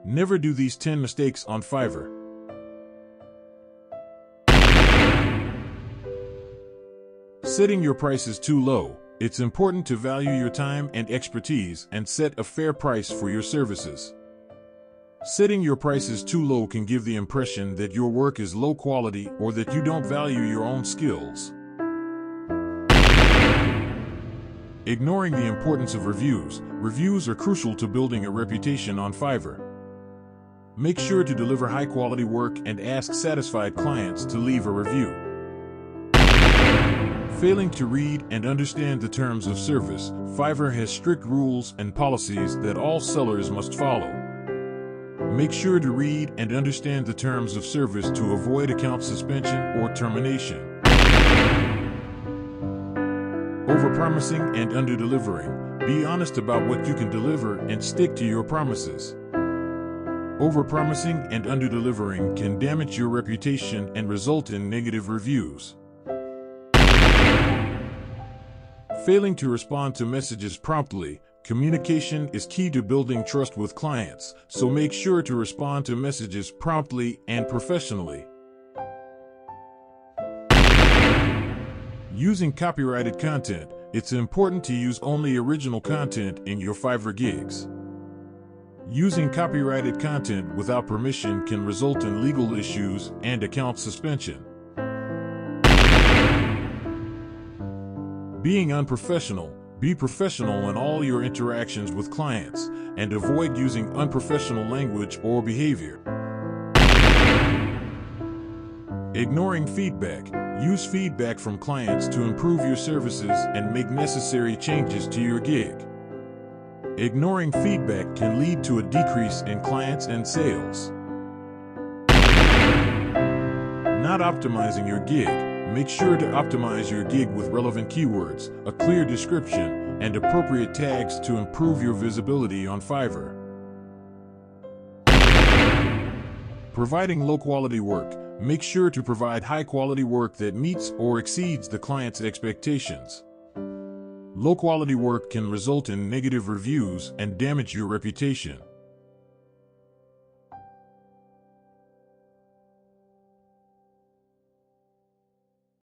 Never do these 10 mistakes on Fiverr. Setting your prices too low. It's important to value your time and expertise and set a fair price for your services. Setting your prices too low can give the impression that your work is low quality or that you don't value your own skills. Ignoring the importance of reviews. Reviews are crucial to building a reputation on Fiverr. Make sure to deliver high-quality work and ask satisfied clients to leave a review. Failing to read and understand the terms of service. Fiverr has strict rules and policies that all sellers must follow. Make sure to read and understand the terms of service to avoid account suspension or termination. Overpromising and underdelivering. Be honest about what you can deliver and stick to your promises. Overpromising and underdelivering can damage your reputation and result in negative reviews. Failing to respond to messages promptly. Communication is key to building trust with clients, so make sure to respond to messages promptly and professionally. Using copyrighted content. It's important to use only original content in your Fiverr gigs. Using copyrighted content without permission can result in legal issues and account suspension. Being unprofessional. Be professional in all your interactions with clients, and avoid using unprofessional language or behavior. Ignoring feedback. Use feedback from clients to improve your services and make necessary changes to your gig. Ignoring feedback can lead to a decrease in clients and sales. Not optimizing your gig. Make sure to optimize your gig with relevant keywords, a clear description, and appropriate tags to improve your visibility on Fiverr. Providing low-quality work. Make sure to provide high-quality work that meets or exceeds the client's expectations. Low-quality work can result in negative reviews and damage your reputation.